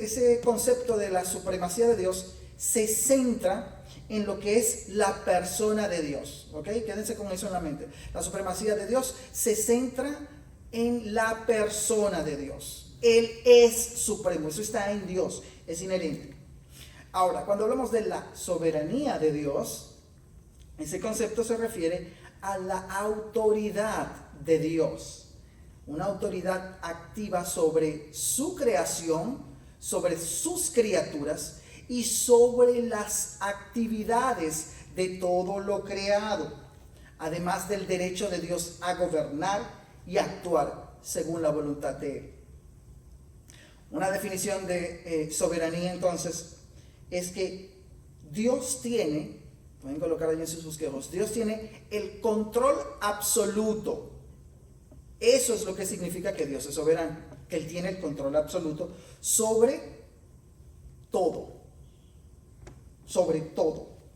ese concepto de la supremacía de Dios se centra en lo que es la persona de Dios. ¿Ok? Quédense con eso en la mente. La supremacía de Dios se centra en la persona de Dios. Él es supremo, eso está en Dios, es inherente. Ahora, cuando hablamos de la soberanía de Dios, ese concepto se refiere a la autoridad de Dios. Una autoridad activa sobre su creación, sobre sus criaturas y sobre las actividades de todo lo creado, además del derecho de Dios a gobernar y actuar según la voluntad de Él. Una definición de soberanía entonces es que Dios tiene, pueden colocar ahí en sus bosquejos, Dios tiene el control absoluto. Eso es lo que significa que Dios es soberano, que Él tiene el control absoluto sobre todo,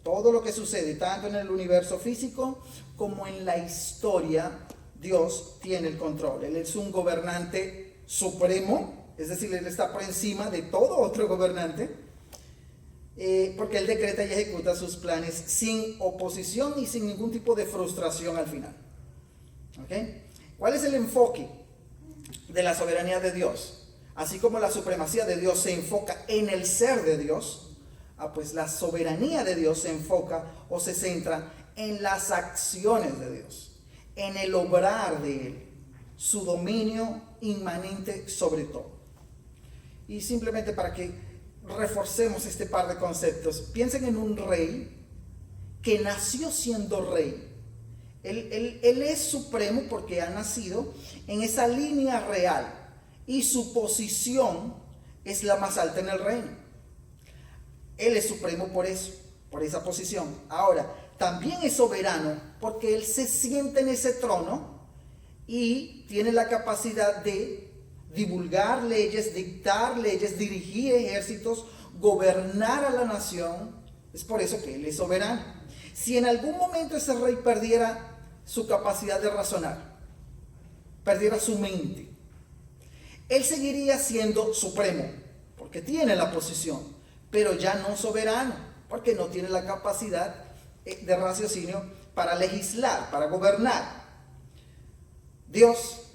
todo lo que sucede, tanto en el universo físico como en la historia. Dios tiene el control. Él es un gobernante supremo, es decir, Él está por encima de todo otro gobernante, porque Él decreta y ejecuta sus planes sin oposición y sin ningún tipo de frustración al final. ¿Okay? ¿Cuál es el enfoque de la soberanía de Dios? Así como la supremacía de Dios se enfoca en el ser de Dios, pues la soberanía de Dios se enfoca o se centra en las acciones de Dios, en el obrar de Él, su dominio inmanente sobre todo. Y simplemente para que reforcemos este par de conceptos, piensen en un rey que nació siendo rey. Él es supremo porque ha nacido en esa línea real y su posición es la más alta en el reino. Él es supremo por eso, por esa posición. Ahora, también es soberano porque Él se siente en ese trono y tiene la capacidad de divulgar leyes, dictar leyes, dirigir ejércitos, gobernar a la nación. Es por eso que Él es soberano. Si en algún momento ese rey perdiera su capacidad de razonar, perdiera su mente, Él seguiría siendo supremo, porque tiene la posición, pero ya no soberano, porque no tiene la capacidad de raciocinio para legislar, para gobernar. Dios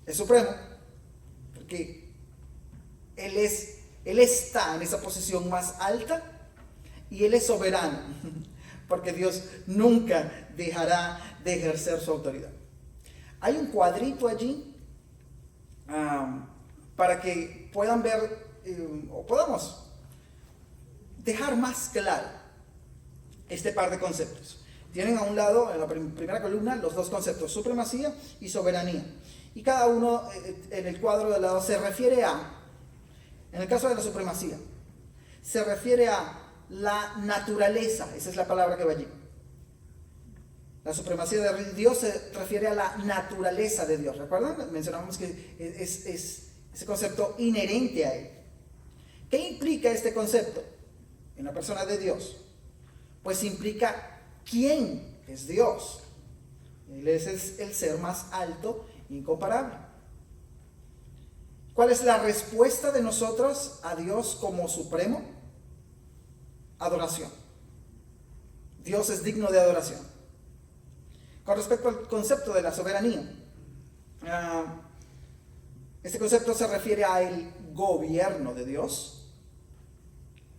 es supremo, porque Él está en esa posición más alta y Él es soberano, porque Dios nunca dejará de ejercer su autoridad. Hay un cuadrito allí para que puedan ver o podamos dejar más claro este par de conceptos. Tienen a un lado, en la primera columna, los dos conceptos, supremacía y soberanía. Y cada uno en el cuadro de lado se refiere a, en el caso de la supremacía, se refiere a la naturaleza, esa es la palabra que va allí. La supremacía de Dios se refiere a la naturaleza de Dios. ¿Recuerdan? Mencionamos que es ese concepto inherente a Él. ¿Qué implica este concepto en la persona de Dios? Pues implica quién es Dios. Él es el ser más alto, incomparable. ¿Cuál es la respuesta de nosotros a Dios como supremo? Adoración. Dios es digno de adoración. Con respecto al concepto de la soberanía, este concepto se refiere al gobierno de Dios.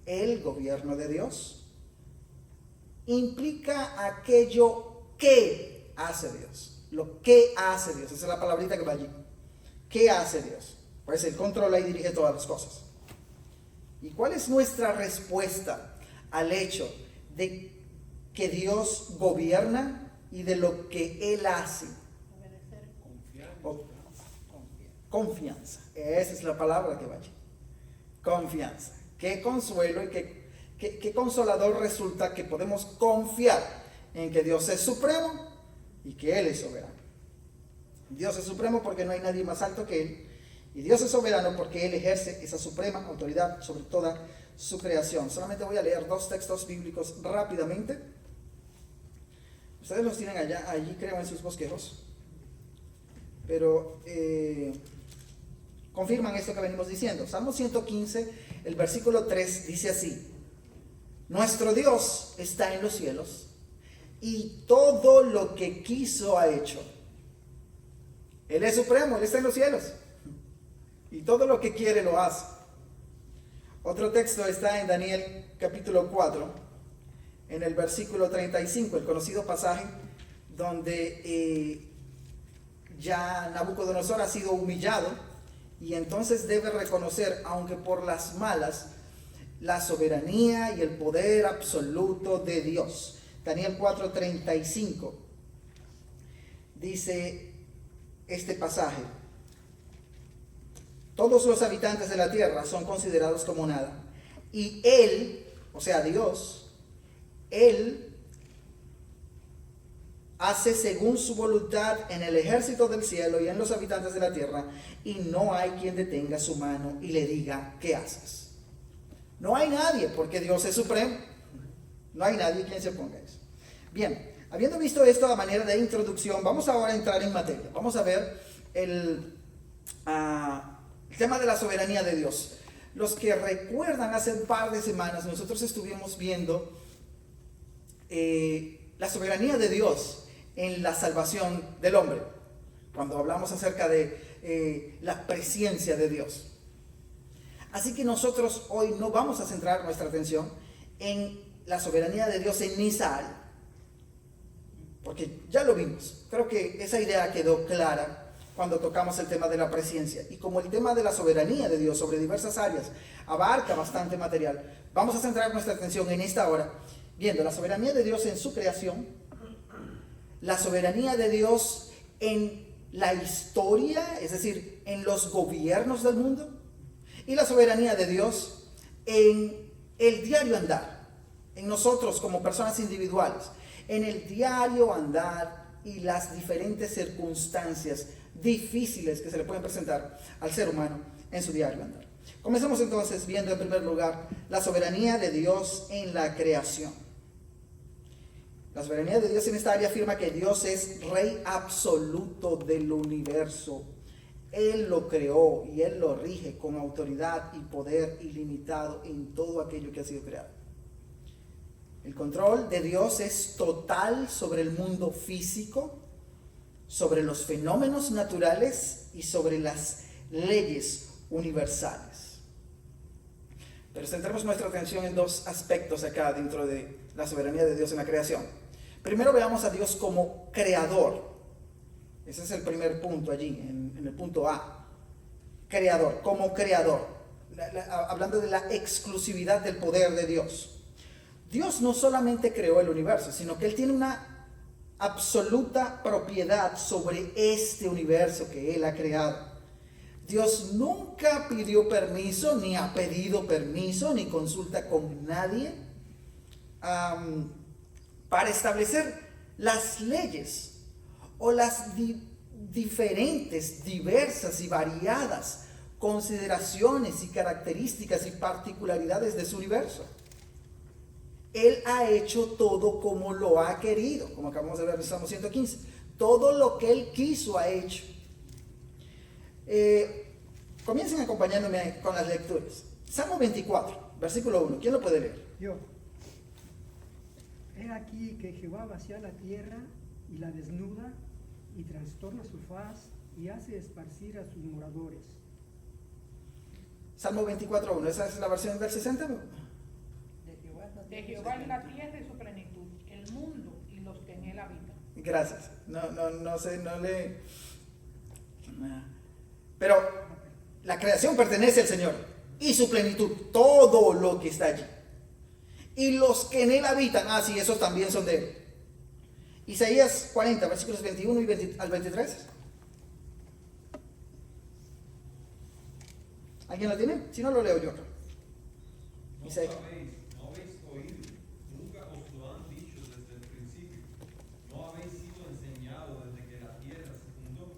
El gobierno de Dios implica aquello que hace Dios. Lo que hace Dios, esa es la palabrita que va allí. ¿Qué hace Dios? Pues Él controla y dirige todas las cosas. ¿Y cuál es nuestra respuesta al hecho de que Dios gobierna y de lo que Él hace? Confianza. Esa es la palabra que va allí. Confianza. Qué consuelo y qué consolador resulta que podemos confiar en que Dios es supremo y que Él es soberano. Dios es supremo porque no hay nadie más alto que Él. Y Dios es soberano porque Él ejerce esa suprema autoridad sobre toda su creación. Solamente voy a leer dos textos bíblicos rápidamente. Ustedes los tienen allí creo en sus bosquejos. Pero confirman esto que venimos diciendo. Salmo 115, el versículo 3 dice así: nuestro Dios está en los cielos y todo lo que quiso ha hecho. Él es supremo, Él está en los cielos y todo lo que quiere lo hace. Otro texto está en Daniel capítulo 4, en el versículo 35, el conocido pasaje donde ya Nabucodonosor ha sido humillado y entonces debe reconocer, aunque por las malas, la soberanía y el poder absoluto de Dios. Daniel 4:35 dice este pasaje: todos los habitantes de la tierra son considerados como nada, y Él, o sea Dios, Él hace según su voluntad en el ejército del cielo y en los habitantes de la tierra, y no hay quien detenga su mano y le diga: ¿qué haces? No hay nadie, porque Dios es supremo. No hay nadie quien se oponga a eso. Bien, habiendo visto esto a manera de introducción, vamos ahora a entrar en materia. Vamos a ver el tema de la soberanía de Dios. Los que recuerdan, hace un par de semanas nosotros estuvimos viendo la soberanía de Dios en la salvación del hombre, cuando hablamos acerca de la presencia de Dios. Así que nosotros hoy no vamos a centrar nuestra atención en la soberanía de Dios en esa área, porque ya lo vimos. Creo que esa idea quedó clara cuando tocamos el tema de la presencia. Y como el tema de la soberanía de Dios sobre diversas áreas abarca bastante material, vamos a centrar nuestra atención en esta hora viendo la soberanía de Dios en su creación, la soberanía de Dios en la historia, es decir, en los gobiernos del mundo, y la soberanía de Dios en el diario andar, en nosotros como personas individuales, en el diario andar y las diferentes circunstancias difíciles que se le pueden presentar al ser humano en su diario andar. Comencemos entonces viendo en primer lugar la soberanía de Dios en la creación. La soberanía de Dios en esta área afirma que Dios es rey absoluto del universo. Él lo creó y Él lo rige con autoridad y poder ilimitado en todo aquello que ha sido creado. El control de Dios es total sobre el mundo físico, sobre los fenómenos naturales y sobre las leyes universales. Pero centremos nuestra atención en dos aspectos acá dentro de la soberanía de Dios en la creación. Primero veamos a Dios como creador. Ese es el primer punto allí, en el punto A. Creador, como creador. Hablando de la exclusividad del poder de Dios. Dios no solamente creó el universo, sino que Él tiene una absoluta propiedad sobre este universo que Él ha creado. Dios nunca pidió permiso, ni ha pedido permiso, ni consulta con nadie para establecer las leyes o las diferentes, diversas y variadas consideraciones y características y particularidades de su universo. Él ha hecho todo como lo ha querido, como acabamos de ver en Salmo 115. Todo lo que Él quiso ha hecho. Comiencen acompañándome con las lecturas. Salmo 24, versículo 1. ¿Quién lo puede leer? Yo. He aquí que Jehová vacía la tierra y la desnuda, y trastorna su faz, y hace esparcir a sus moradores. Salmo 24:1, ¿esa es la versión del 60? De Jehová es la tierra y su plenitud, el mundo y los que en él habitan. Gracias. No sé, no le... Pero la creación pertenece al Señor y su plenitud, todo lo que está allí. Y los que en él habitan, sí, esos también son de él. Isaías 40, versículos 21 al 23. ¿Alguien lo tiene? Si no, lo leo yo acá. Isaías. No habéis oído, nunca os lo han dicho desde el principio. No habéis sido enseñados desde que la tierra se fundó.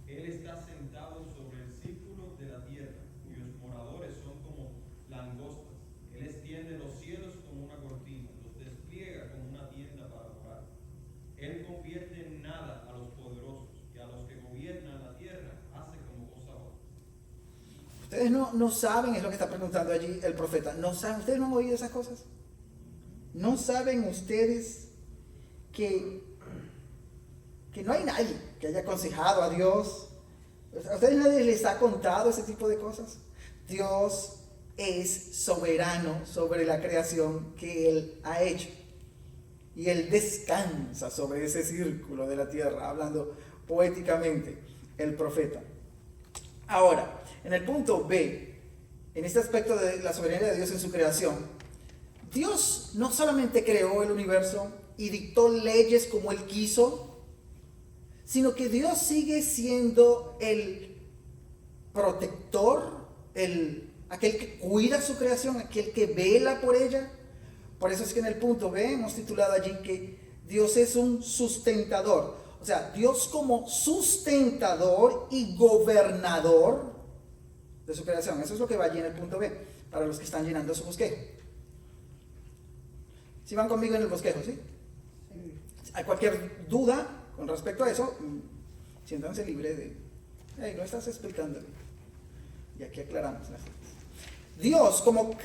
Él está sentado sobre el círculo de la tierra, cuyos moradores son como langostas. Él extiende los cielos como una cortina, los despliega como una tienda para morar. Él convierte en nada a los poderosos, y a los que gobiernan la tierra hace como cosa baja. Ustedes no saben, es lo que está preguntando allí el profeta. ¿No saben? ¿Ustedes no han oído esas cosas? ¿No saben ustedes que no hay nadie que haya aconsejado a Dios? ¿A ustedes nadie les ha contado ese tipo de cosas? Dios es soberano sobre la creación que Él ha hecho. Y Él descansa sobre ese círculo de la tierra, hablando poéticamente el profeta. Ahora, en el punto B, en este aspecto de la soberanía de Dios en su creación, Dios no solamente creó el universo y dictó leyes como Él quiso, sino que Dios sigue siendo el protector, aquel que cuida su creación, aquel que vela por ella. Por eso es que en el punto B hemos titulado allí que Dios es un sustentador. O sea, Dios como sustentador y gobernador de su creación. Eso es lo que va allí en el punto B, para los que están llenando su bosquejo. Si van conmigo en el bosquejo, ¿sí? Hay cualquier duda con respecto a eso, siéntanse libres de... no estás explicando. Y aquí aclaramos las cosas. Dios como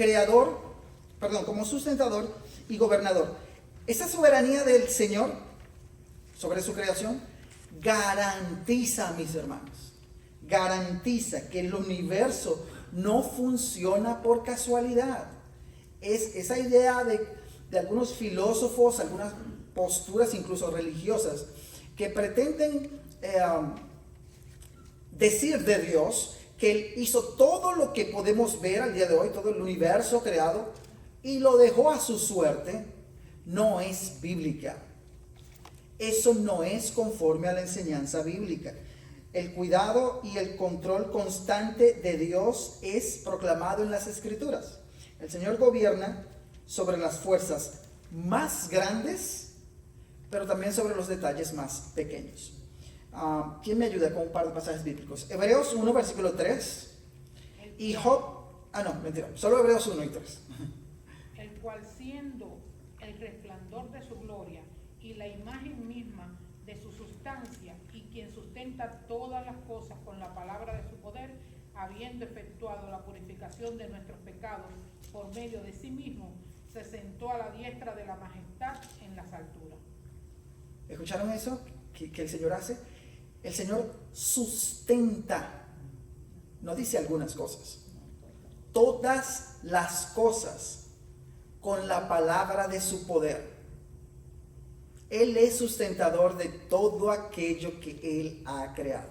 como sustentador y gobernador. Esta soberanía del Señor sobre su creación garantiza, mis hermanos, garantiza que el universo no funciona por casualidad. Es esa idea de algunos filósofos, algunas posturas incluso religiosas, que pretenden decir de Dios que Él hizo todo lo que podemos ver al día de hoy, todo el universo creado, y lo dejó a su suerte, no es bíblica. Eso no es conforme a la enseñanza bíblica. El cuidado y el control constante de Dios es proclamado en las Escrituras. El Señor gobierna sobre las fuerzas más grandes, pero también sobre los detalles más pequeños. ¿Quién me ayuda con un par de pasajes bíblicos? Hebreos 1, versículo 3. Y Job... mentira. Solo Hebreos 1 y 3. El cual, siendo el resplandor de su gloria y la imagen misma de su sustancia, y quien sustenta todas las cosas con la palabra de su poder, habiendo efectuado la purificación de nuestros pecados por medio de sí mismo, se sentó a la diestra de la majestad en las alturas. ¿Escucharon eso que el Señor hace? El Señor sustenta, no dice algunas cosas, todas las cosas con la palabra de su poder. Él es sustentador de todo aquello que Él ha creado.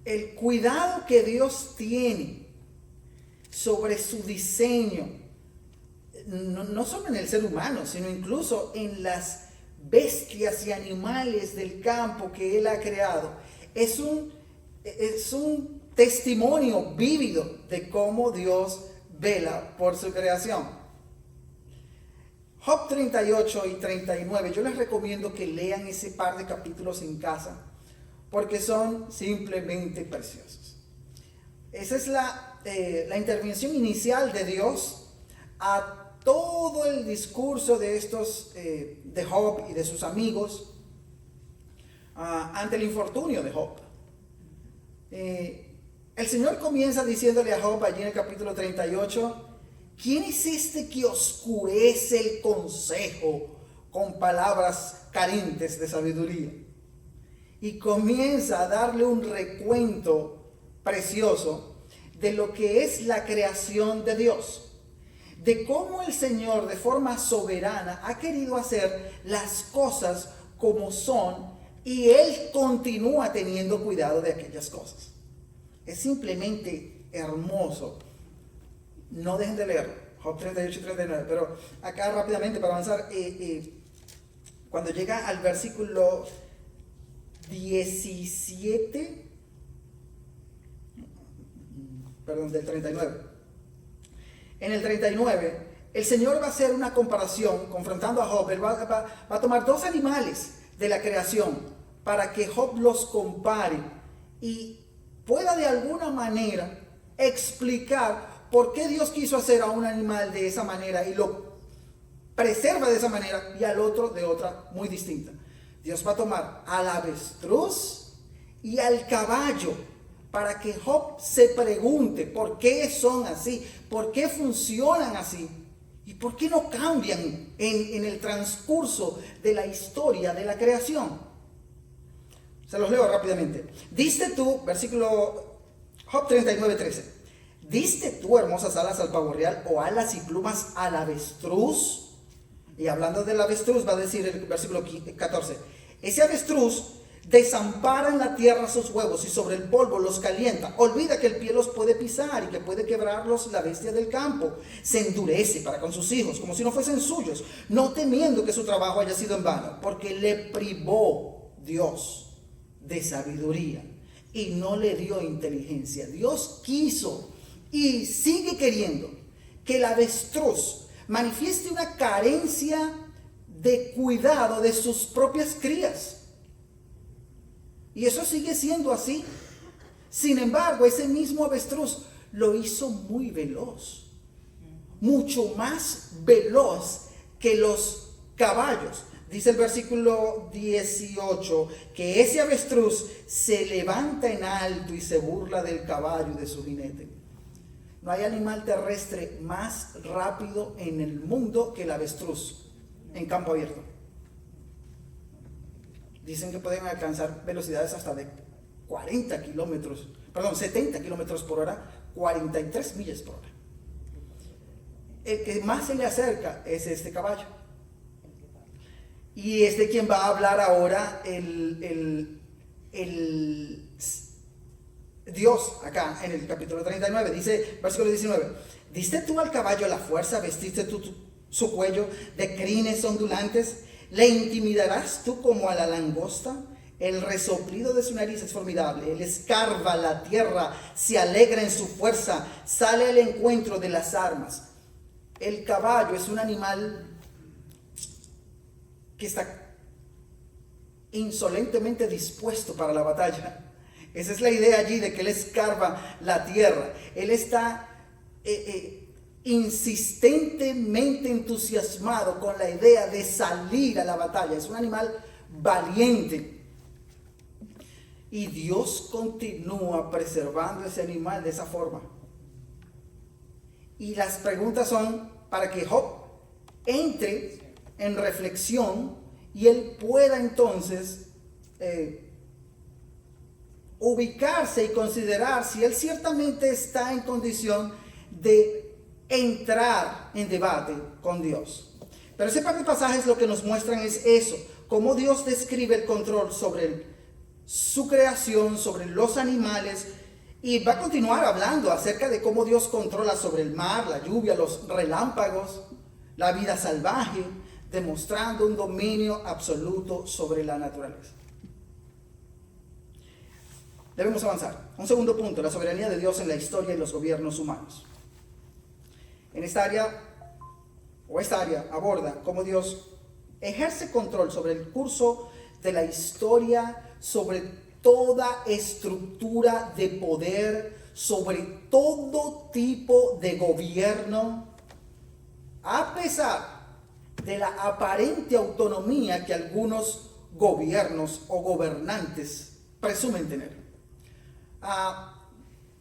El cuidado que Dios tiene sobre su diseño, no solo en el ser humano, sino incluso en las bestias y animales del campo que Él ha creado, es un testimonio vívido de cómo Dios vela por su creación. Job 38 y 39, yo les recomiendo que lean ese par de capítulos en casa, porque son simplemente preciosos. Esa es la intervención inicial de Dios a todo el discurso de estos, de Job y de sus amigos, ante el infortunio de Job. El Señor comienza diciéndole a Job allí en el capítulo 38, ¿quién es este que oscurece el consejo con palabras carentes de sabiduría? Y comienza a darle un recuento precioso de lo que es la creación de Dios, de cómo el Señor de forma soberana ha querido hacer las cosas como son, y Él continúa teniendo cuidado de aquellas cosas. Es simplemente hermoso. No dejen de leerlo, Job 38 y 39, pero acá rápidamente para avanzar, cuando llega al versículo 17, del 39. En el 39, el Señor va a hacer una comparación, confrontando a Job. Él va a tomar dos animales de la creación para que Job los compare y pueda de alguna manera explicar por qué Dios quiso hacer a un animal de esa manera y lo preserva de esa manera y al otro de otra muy distinta. Dios va a tomar al avestruz y al caballo para que Job se pregunte por qué son así, por qué funcionan así y por qué no cambian en el transcurso de la historia de la creación. Se los leo rápidamente. Diste tú, versículo Job 39:13. ¿Diste tú hermosas alas al pavo real o alas y plumas al avestruz? Y hablando del avestruz va a decir el versículo 14. Ese avestruz desampara en la tierra sus huevos y sobre el polvo los calienta. Olvida que el pie los puede pisar y que puede quebrarlos la bestia del campo. Se endurece para con sus hijos como si no fuesen suyos, no temiendo que su trabajo haya sido en vano, porque le privó Dios de sabiduría y no le dio inteligencia. Dios quiso y sigue queriendo que el avestruz manifieste una carencia de cuidado de sus propias crías. Y eso sigue siendo así. Sin embargo, ese mismo avestruz lo hizo muy veloz, mucho más veloz que los caballos. Dice el versículo 18 que ese avestruz se levanta en alto y se burla del caballo y de su jinete. No hay animal terrestre más rápido en el mundo que el avestruz en campo abierto. Dicen que pueden alcanzar velocidades hasta de 70 kilómetros por hora, 43 millas por hora. El que más se le acerca es este caballo. Y es de quien va a hablar ahora el Dios acá en el capítulo 39. Dice, versículo 19: ¿diste tú al caballo la fuerza? ¿Vestiste tú su cuello de crines ondulantes? ¿Le intimidarás tú como a la langosta? El resoplido de su nariz es formidable. Él escarba la tierra, se alegra en su fuerza, sale al encuentro de las armas. El caballo es un animal que está insolentemente dispuesto para la batalla. Esa es la idea allí de que él escarba la tierra. Él está insistentemente entusiasmado con la idea de salir a la batalla. Es un animal valiente. Y Dios continúa preservando ese animal de esa forma. Y las preguntas son para que Job entre en reflexión y él pueda entonces ubicarse y considerar si él ciertamente está en condición de entrar en debate con Dios. Pero ese par de pasajes lo que nos muestran es eso, cómo Dios describe el control sobre su creación, sobre los animales, y va a continuar hablando acerca de cómo Dios controla sobre el mar, la lluvia, los relámpagos, la vida salvaje, demostrando un dominio absoluto sobre la naturaleza. Debemos avanzar. Un segundo punto, la soberanía de Dios en la historia y los gobiernos humanos. En esta área aborda cómo Dios ejerce control sobre el curso de la historia, sobre toda estructura de poder, sobre todo tipo de gobierno, a pesar de la aparente autonomía que algunos gobiernos o gobernantes presumen tener.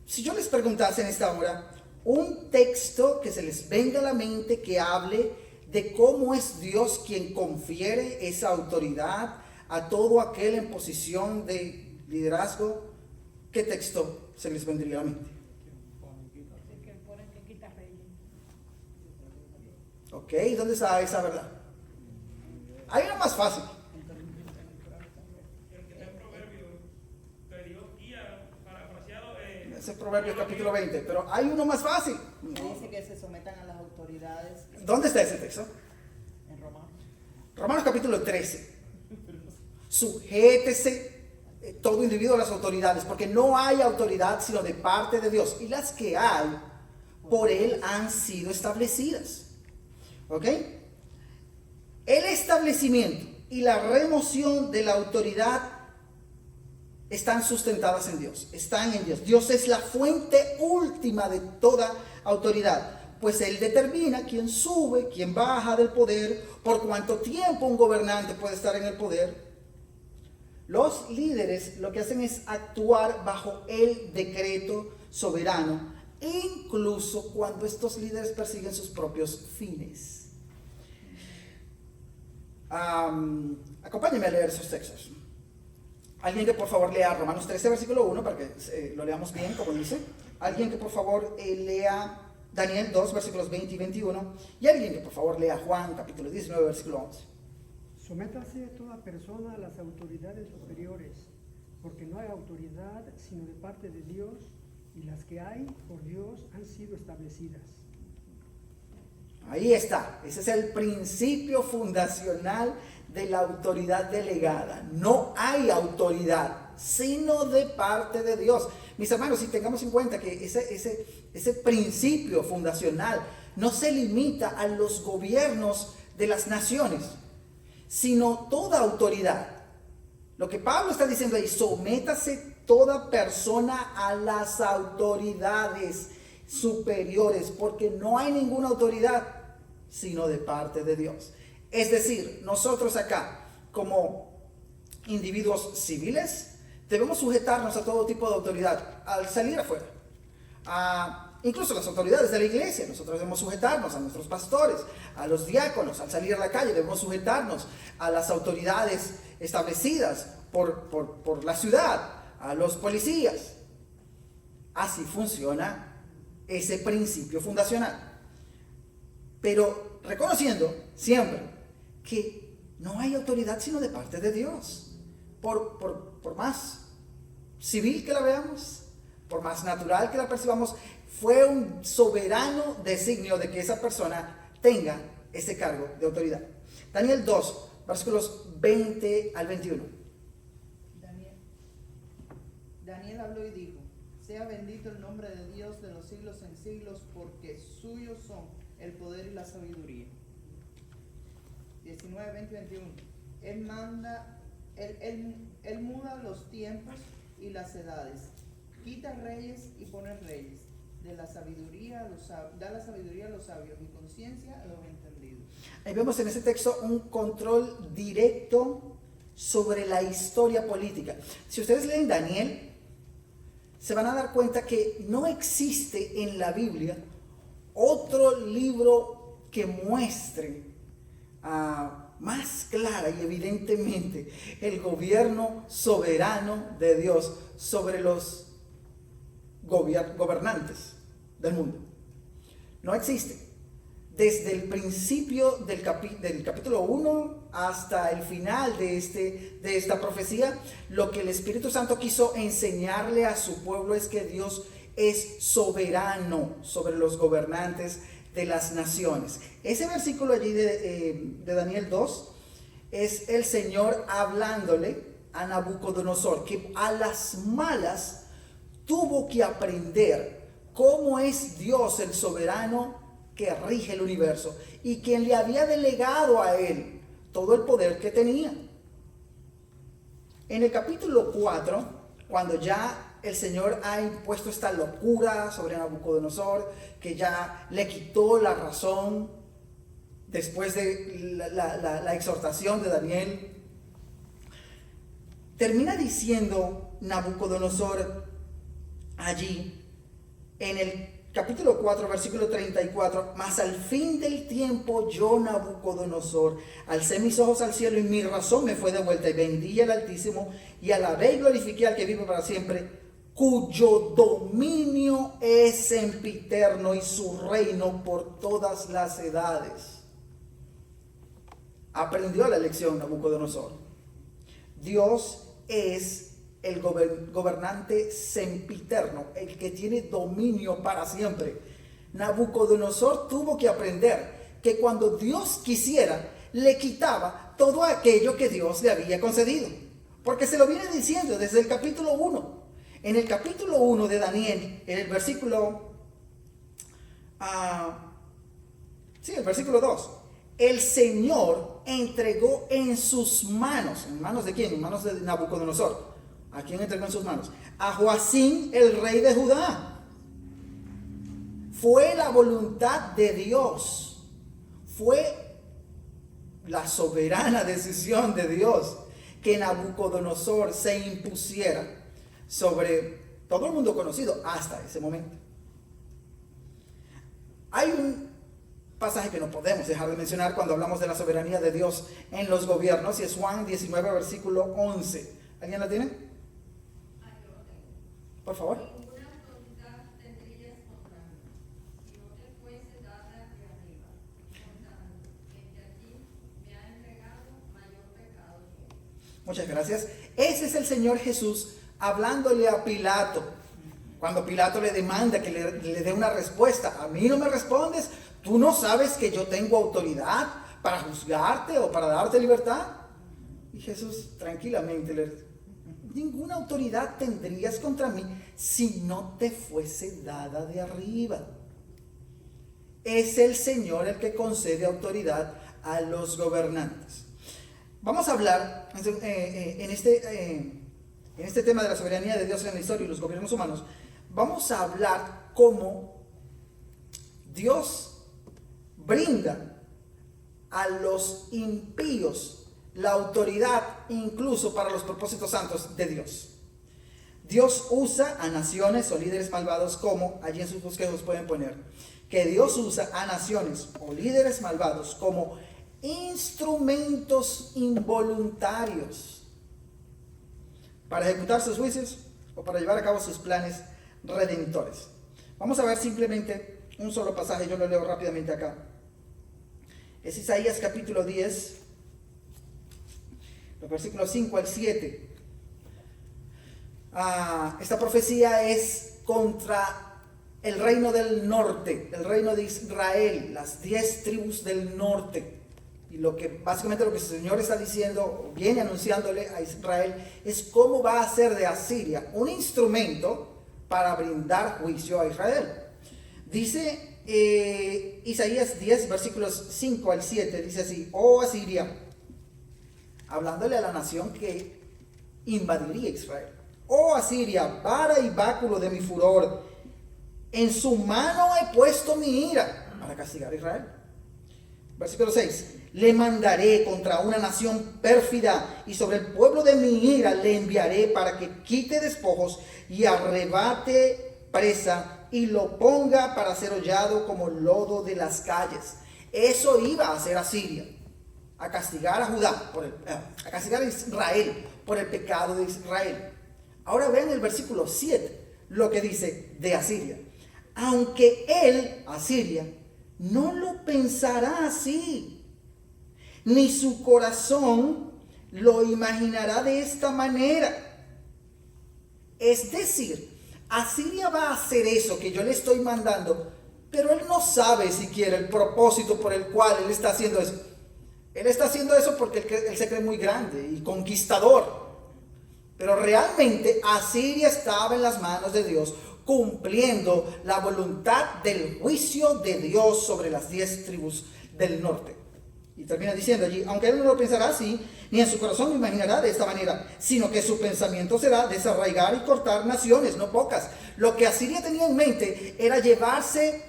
Si yo les preguntase en esta hora un texto que se les venga a la mente que hable de cómo es Dios quien confiere esa autoridad a todo aquel en posición de liderazgo, ¿qué texto se les vendría a la mente? Ok, ¿dónde está esa verdad? Hay una más fácil. Ese es Proverbios capítulo 20, pero hay uno más fácil. Dice que se sometan a las autoridades. ¿Dónde está ese texto? En Romanos. Romanos capítulo 13. Sujétese todo individuo a las autoridades, porque no hay autoridad sino de parte de Dios, y las que hay por Él han sido establecidas. ¿Ok? El establecimiento y la remoción de la autoridad están sustentadas en Dios, están en Dios. Dios es la fuente última de toda autoridad, pues Él determina quién sube, quién baja del poder, por cuánto tiempo un gobernante puede estar en el poder. Los líderes lo que hacen es actuar bajo el decreto soberano, incluso cuando estos líderes persiguen sus propios fines. Acompáñenme a leer esos textos. Alguien que por favor lea Romanos 13, versículo 1, para que lo leamos bien, como dice. Alguien que por favor lea Daniel 2, versículos 20 y 21. Y alguien que por favor lea Juan, capítulo 19, versículo 11. Sométase toda persona a las autoridades superiores, porque no hay autoridad sino de parte de Dios, y las que hay por Dios han sido establecidas. Ahí está, ese es el principio fundacional de la autoridad delegada. No hay autoridad, sino de parte de Dios. Mis hermanos, si tengamos en cuenta que ese principio fundacional no se limita a los gobiernos de las naciones, sino toda autoridad. Lo que Pablo está diciendo ahí, sométase toda persona a las autoridades superiores, porque no hay ninguna autoridad sino de parte de Dios. Es decir, nosotros acá, como individuos civiles, debemos sujetarnos a todo tipo de autoridad al salir afuera. Incluso las autoridades de la iglesia, nosotros debemos sujetarnos a nuestros pastores, a los diáconos. Al salir a la calle debemos sujetarnos a las autoridades establecidas por la ciudad, a los policías. Así funciona ese principio fundacional. Pero reconociendo siempre que no hay autoridad sino de parte de Dios. Por más civil que la veamos, por más natural que la percibamos, fue un soberano designio de que esa persona tenga ese cargo de autoridad. Daniel 2, versículos 20 al 21. Daniel habló y dijo: sea bendito el nombre de Dios de los siglos en siglos, porque suyos son el poder y la sabiduría. 19, 20 y 21. Él muda los tiempos y las edades, quita reyes y pone reyes, da la sabiduría a los sabios y conciencia a los entendidos. Ahí vemos en ese texto un control directo sobre la historia política. Si ustedes leen Daniel, se van a dar cuenta que no existe en la Biblia otro libro que muestre más clara y evidentemente el gobierno soberano de Dios sobre los gobernantes del mundo. No existe. Desde el principio del capítulo 1 hasta el final de esta profecía, lo que el Espíritu Santo quiso enseñarle a su pueblo es que Dios es soberano sobre los gobernantes de las naciones. Ese versículo allí de Daniel 2 es el Señor hablándole a Nabucodonosor, que a las malas tuvo que aprender cómo es Dios el soberano que rige el universo y quien le había delegado a él todo el poder que tenía. En el capítulo 4, cuando ya el Señor ha impuesto esta locura sobre Nabucodonosor, que ya le quitó la razón después de la exhortación de Daniel, termina diciendo Nabucodonosor allí en el capítulo 4, versículo 34, mas al fin del tiempo yo, Nabucodonosor, alcé mis ojos al cielo y mi razón me fue devuelta y bendí al Altísimo y alabé y glorifiqué al que vive para siempre, cuyo dominio es sempiterno y su reino por todas las edades. Aprendió la lección Nabucodonosor. Dios es el gobernante sempiterno, el que tiene dominio para siempre. Nabucodonosor tuvo que aprender que cuando Dios quisiera, le quitaba todo aquello que Dios le había concedido. Porque se lo viene diciendo desde el capítulo 1. En el capítulo 1 de Daniel, en el versículo, el versículo 2, el Señor entregó en sus manos, ¿en manos de quién? En manos de Nabucodonosor. ¿A quién entregó en sus manos? A Joacim, el rey de Judá. Fue la voluntad de Dios, fue la soberana decisión de Dios que Nabucodonosor se impusiera sobre todo el mundo conocido hasta ese momento. Hay un pasaje que no podemos dejar de mencionar cuando hablamos de la soberanía de Dios en los gobiernos, y es Juan 19, versículo 11. ¿Alguien la tiene? Por favor. Ninguna autoridad tendrías contra mí, si no te fuese dada de arriba, contando que de aquí me ha entregado mayor pecado que él. Muchas gracias. Ese es el Señor Jesús hablándole a Pilato. Cuando Pilato le demanda que le dé una respuesta. A mí no me respondes. ¿Tú no sabes que yo tengo autoridad para juzgarte o para darte libertad? Y Jesús tranquilamente le dice: ninguna autoridad tendrías contra mí si no te fuese dada de arriba. Es el Señor el que concede autoridad a los gobernantes. Vamos a hablar en este tema de la soberanía de Dios en la historia y los gobiernos humanos. Vamos a hablar cómo Dios brinda a los impíos la autoridad incluso para los propósitos santos de Dios. Dios usa a naciones o líderes malvados, como allí en sus bosquejos pueden poner, que Dios usa a naciones o líderes malvados como instrumentos involuntarios para ejecutar sus juicios o para llevar a cabo sus planes redentores. Vamos a ver simplemente un solo pasaje, yo lo leo rápidamente acá. Es Isaías capítulo 10, los versículos 5 al 7. Esta profecía es contra el reino del norte, el reino de Israel, las 10 tribus del norte. Y básicamente lo que el Señor está diciendo, viene anunciándole a Israel, es cómo va a hacer de Asiria un instrumento para brindar juicio a Israel. Dice Isaías 10, versículos 5 al 7, dice así: oh Asiria, hablándole a la nación que invadiría Israel. Oh Asiria, vara y báculo de mi furor, en su mano he puesto mi ira para castigar a Israel. Versículo 6: le mandaré contra una nación pérfida, y sobre el pueblo de mi ira le enviaré para que quite despojos y arrebate presa, y lo ponga para ser hollado como lodo de las calles. Eso iba a hacer Asiria, a castigar a Judá, a castigar a Israel por el pecado de Israel. Ahora vean el versículo 7, lo que dice de Asiria. Aunque él, Asiria, no lo pensará así, ni su corazón lo imaginará de esta manera. Es decir, Asiria va a hacer eso que yo le estoy mandando, pero él no sabe siquiera el propósito por el cual él está haciendo eso. Él está haciendo eso porque él se cree muy grande y conquistador. Pero realmente Asiria estaba en las manos de Dios, cumpliendo la voluntad del juicio de Dios sobre las 10 tribus del norte. Y termina diciendo allí: aunque él no lo pensará así, ni en su corazón lo imaginará de esta manera, sino que su pensamiento será desarraigar y cortar naciones, no pocas. Lo que Asiria tenía en mente era llevarse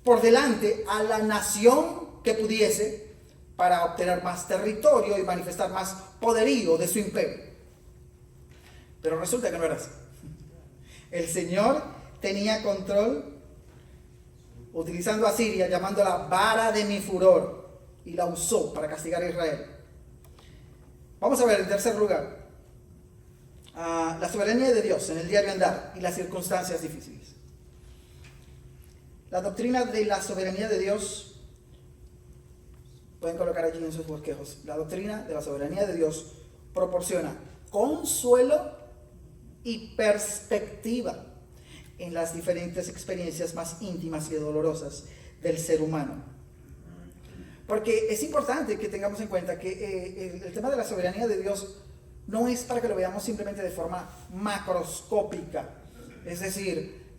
por delante a la nación que pudiese, para obtener más territorio y manifestar más poderío de su imperio. Pero resulta que no era así. El Señor tenía control, utilizando a Asiria, llamándola vara de mi furor, y la usó para castigar a Israel. Vamos a ver, en tercer lugar, la soberanía de Dios en el diario andar y las circunstancias difíciles. La doctrina de la soberanía de Dios, pueden colocar allí en sus bosquejos, la doctrina de la soberanía de Dios proporciona consuelo y perspectiva en las diferentes experiencias más íntimas y dolorosas del ser humano. Porque es importante que tengamos en cuenta que el tema de la soberanía de Dios no es para que lo veamos simplemente de forma macroscópica, es decir,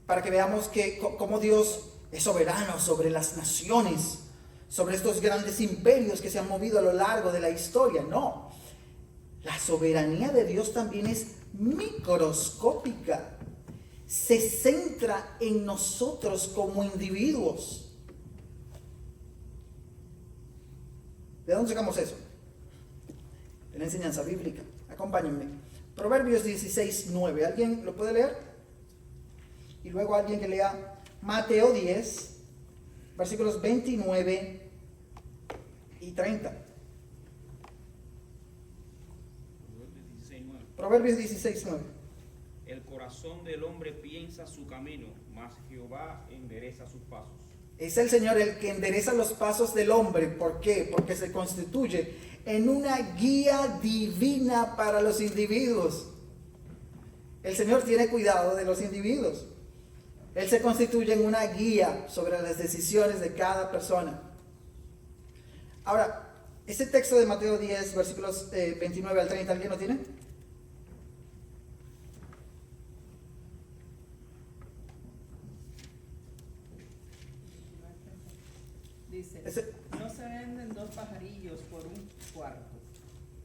para que veamos cómo Dios es soberano sobre las naciones, sobre estos grandes imperios que se han movido a lo largo de la historia. No, la soberanía de Dios también es microscópica. Se centra en nosotros como individuos. ¿De dónde sacamos eso? de la enseñanza bíblica. Acompáñenme. Proverbios 16:9. ¿Alguien lo puede leer? Y luego alguien que lea Mateo 10, versículos 29 y 30. Proverbios 16:9. El corazón del hombre piensa su camino, mas Jehová endereza sus pasos. Es el Señor el que endereza los pasos del hombre. ¿Por qué? Porque se constituye en una guía divina para los individuos. El Señor tiene cuidado de los individuos. Él se constituye en una guía sobre las decisiones de cada persona. Ahora, este texto de Mateo 10, versículos 29 al 30, ¿alguien lo tiene? Dice, Ese- no se venden dos pajarillos por un cuarto.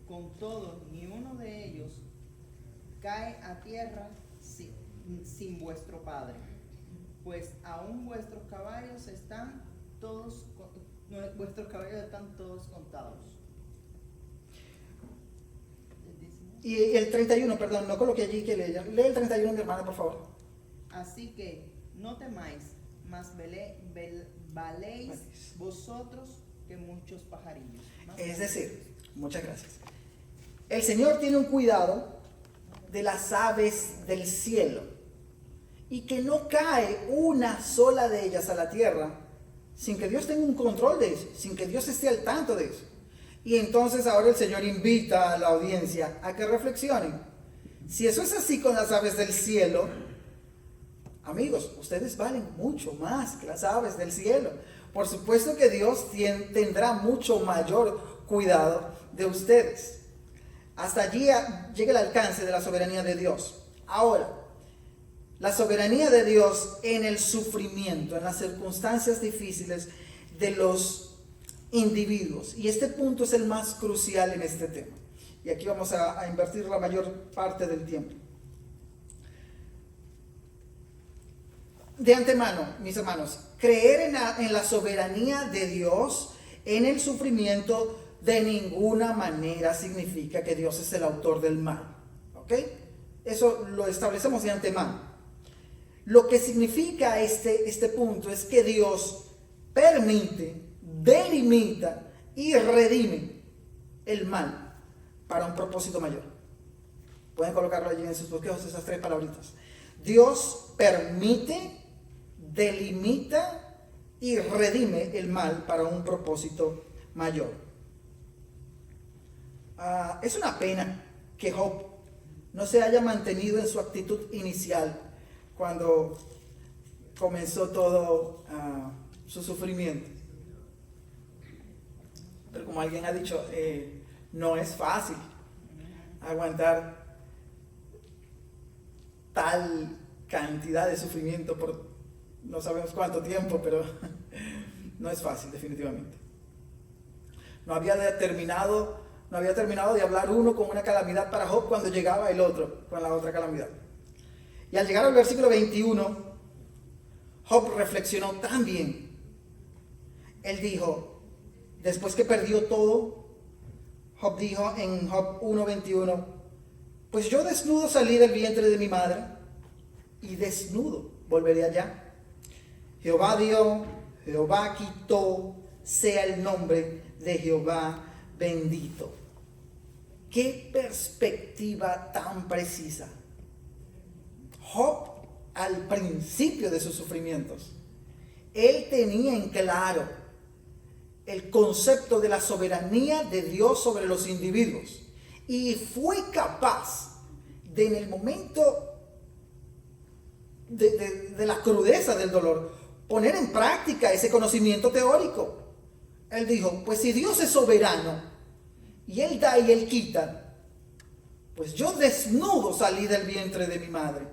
Con todo, ni uno de ellos cae a tierra sin vuestro Padre. Pues aún vuestros caballos están todos contados. Y el 31, perdón, no coloqué allí que leía. Lee el 31, mi hermana, por favor. Así que no temáis, mas valéis vosotros que muchos pajarillos. Es decir, muchas gracias. El Señor tiene un cuidado de las aves del cielo y que no cae una sola de ellas a la tierra sin que Dios tenga un control de eso, sin que Dios esté al tanto de eso. Y entonces ahora el Señor invita a la audiencia a que reflexionen. Si eso es así con las aves del cielo, amigos, ustedes valen mucho más que las aves del cielo. Por supuesto que Dios tendrá mucho mayor cuidado de ustedes. Hasta allí llega el alcance de la soberanía de Dios. Ahora, la soberanía de Dios en el sufrimiento, en las circunstancias difíciles de los individuos. Y este punto es el más crucial en este tema. Y aquí vamos a invertir la mayor parte del tiempo. De antemano, mis hermanos, creer en la soberanía de Dios en el sufrimiento de ninguna manera significa que Dios es el autor del mal. ¿Ok? Eso lo establecemos de antemano. Lo que significa este punto es que Dios permite, delimita y redime el mal para un propósito mayor. Pueden colocarlo allí en sus bosquejos, esas tres palabritas. Dios permite, delimita y redime el mal para un propósito mayor. Es una pena que Job no se haya mantenido en su actitud inicial cuando comenzó todo su sufrimiento. Pero como alguien ha dicho, no es fácil aguantar tal cantidad de sufrimiento por no sabemos cuánto tiempo, pero no es fácil definitivamente. No había terminado de hablar uno con una calamidad para Job cuando llegaba el otro con la otra calamidad. Y al llegar al versículo 21, Job reflexionó también. Él dijo, después que perdió todo, Job dijo en Job 1:21, pues yo desnudo salí del vientre de mi madre y desnudo volveré allá. Jehová dio, Jehová quitó, sea el nombre de Jehová bendito. Qué perspectiva tan precisa. Job, al principio de sus sufrimientos, él tenía en claro el concepto de la soberanía de Dios sobre los individuos y fue capaz de, en el momento de la crudeza del dolor, poner en práctica ese conocimiento teórico. Él dijo, pues si Dios es soberano y Él da y Él quita, pues yo desnudo salí del vientre de mi madre.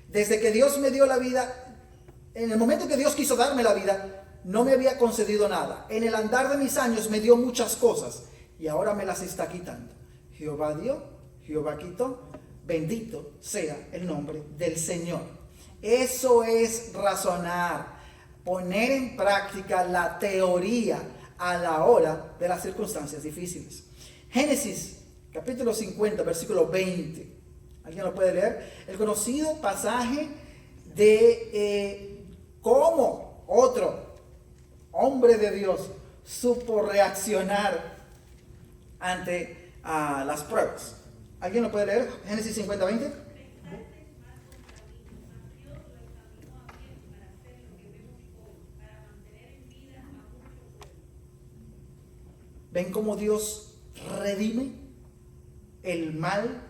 Desde que Dios me dio la vida, en el momento que Dios quiso darme la vida, no me había concedido nada. En el andar de mis años me dio muchas cosas y ahora me las está quitando. Jehová dio, Jehová quitó, bendito sea el nombre del Señor. Eso es razonar, poner en práctica la teoría a la hora de las circunstancias difíciles. Génesis capítulo 50, versículo 20. ¿Alguien lo puede leer? El conocido pasaje de cómo otro hombre de Dios supo reaccionar ante las pruebas. ¿Alguien lo puede leer? Génesis 50, 20. ¿Ven cómo Dios redime el mal,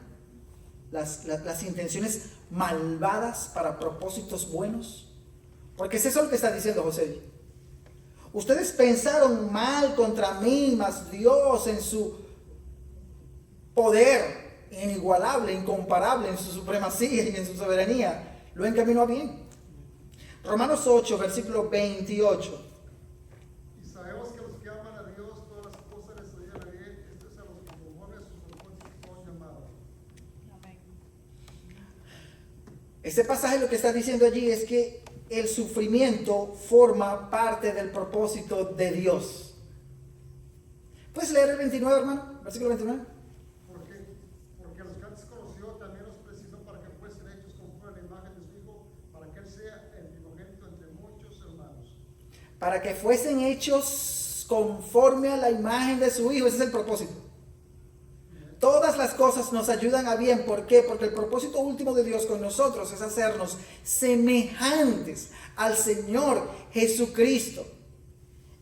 las intenciones malvadas para propósitos buenos? Porque es eso lo que está diciendo José. Ustedes pensaron mal contra mí, mas Dios en su poder inigualable, incomparable, en su supremacía y en su soberanía, lo encaminó a bien. Romanos 8, versículo 28. Y sabemos que los que aman a Dios, todas las cosas les ayudan a bien, esto es a los que conforme a sus propósitos son llamados. Amén. Este pasaje lo que está diciendo allí es que el sufrimiento forma parte del propósito de Dios. ¿Puedes leer el 29, hermano? Versículo 29. Porque los que antes conoció también los precisó para que fuesen hechos conforme a la imagen de su Hijo, para que Él sea el primogénito entre muchos hermanos. Para que fuesen hechos conforme a la imagen de su Hijo. Ese es el propósito. Todas las cosas nos ayudan a bien. ¿Por qué? Porque el propósito último de Dios con nosotros es hacernos semejantes al Señor Jesucristo.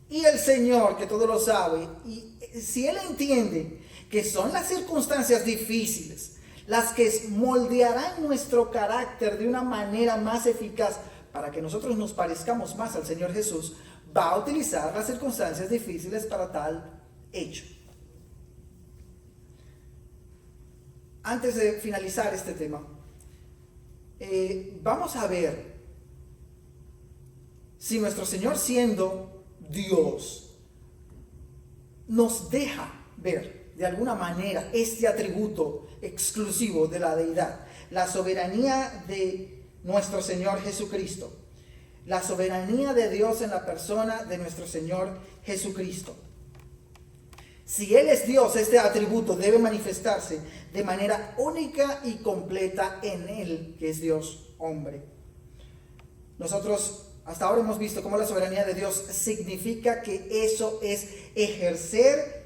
Y el Señor, que todo lo sabe, y si Él entiende que son las circunstancias difíciles las que moldearán nuestro carácter de una manera más eficaz para que nosotros nos parezcamos más al Señor Jesús, va a utilizar las circunstancias difíciles para tal hecho. Antes de finalizar este tema, vamos a ver si nuestro Señor, siendo Dios, nos deja ver de alguna manera este atributo exclusivo de la deidad, la soberanía de nuestro Señor Jesucristo, la soberanía de Dios en la persona de nuestro Señor Jesucristo. Si Él es Dios, este atributo debe manifestarse de manera única y completa en Él, que es Dios hombre. Nosotros hasta ahora hemos visto cómo la soberanía de Dios significa que eso es ejercer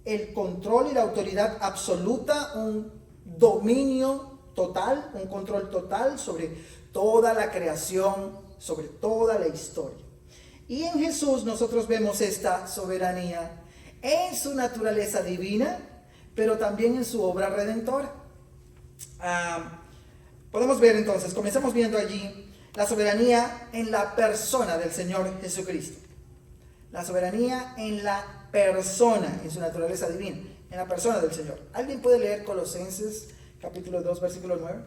el control y la autoridad absoluta, un dominio total, un control total sobre toda la creación, sobre toda la historia. Y en Jesús nosotros vemos esta soberanía en su naturaleza divina, pero también en su obra redentora. Podemos ver entonces, comencemos viendo allí la soberanía en la persona del Señor Jesucristo. La soberanía en la persona, en su naturaleza divina, en la persona del Señor. ¿Alguien puede leer Colosenses capítulo 2, versículo 9?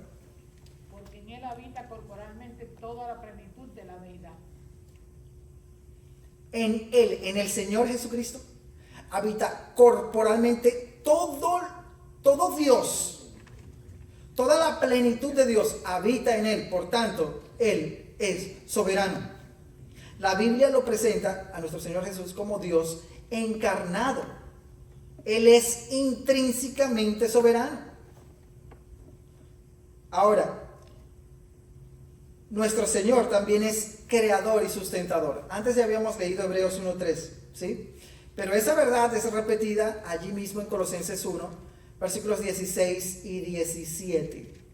Porque en Él habita corporalmente toda la plenitud de la deidad. En Él, en el Señor Jesucristo, habita corporalmente todo Dios. Toda la plenitud de Dios habita en Él. Por tanto, Él es soberano. La Biblia lo presenta a nuestro Señor Jesús como Dios encarnado. Él es intrínsecamente soberano. Ahora, nuestro Señor también es creador y sustentador. Antes ya habíamos leído Hebreos 1:3, ¿sí? Pero esa verdad es repetida allí mismo en Colosenses 1, versículos 16 y 17.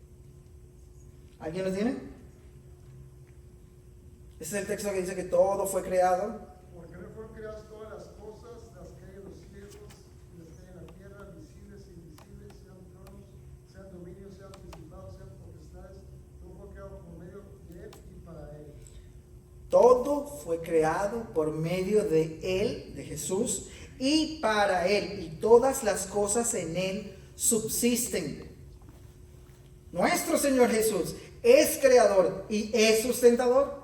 ¿Alguien lo tiene? Ese es el texto que dice que todo fue creado. Porque no fueron creadas todas las cosas, las que hay en los cielos y las que hay en la tierra, visibles e invisibles, sean tronos, sean dominios, sean principados, sean potestades, todo fue creado por medio de Él y para Él. Todo fue creado por medio de Él, de Jesús, y para Él. Y todas las cosas en Él subsisten. Nuestro Señor Jesús es creador y es sustentador.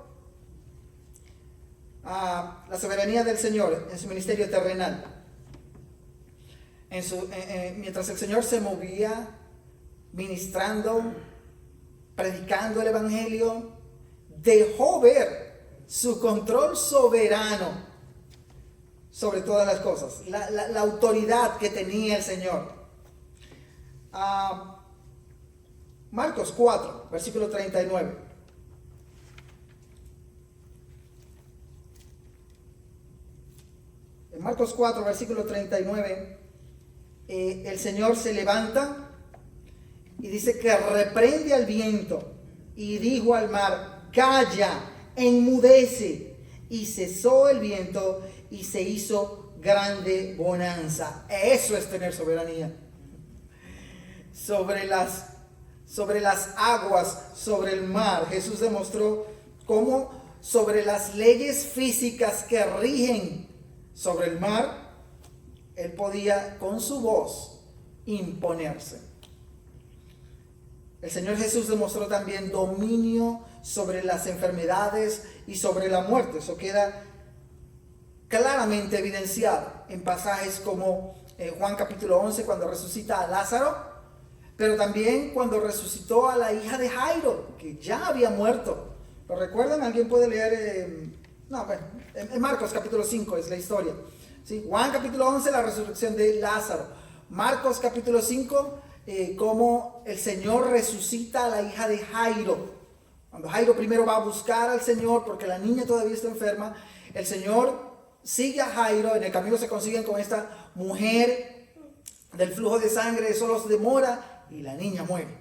La soberanía del Señor en su ministerio terrenal. Mientras el Señor se movía ministrando, predicando el Evangelio, dejó ver su control soberano sobre todas las cosas, la autoridad que tenía el Señor. a Marcos 4, versículo 39. En Marcos 4, versículo 39, el Señor se levanta y dice que reprende al viento y dijo al mar: calla, enmudece. Y cesó el viento y se hizo grande bonanza. Eso es tener soberanía sobre las aguas, sobre el mar. Jesús demostró cómo sobre las leyes físicas que rigen sobre el mar, Él podía con su voz imponerse. El Señor Jesús demostró también dominio sobre las enfermedades y sobre la muerte. Eso queda claramente evidenciado en pasajes como Juan capítulo 11, cuando resucita a Lázaro, pero también cuando resucitó a la hija de Jairo, que ya había muerto. ¿Lo recuerdan? ¿Alguien puede leer? En Marcos capítulo 5 es la historia. ¿Sí? Juan capítulo 11, la resurrección de Lázaro. Marcos capítulo 5, cómo el Señor resucita a la hija de Jairo. Cuando Jairo primero va a buscar al Señor porque la niña todavía está enferma, el Señor sigue a Jairo. En el camino se consiguen con esta mujer del flujo de sangre, eso los demora y la niña muere.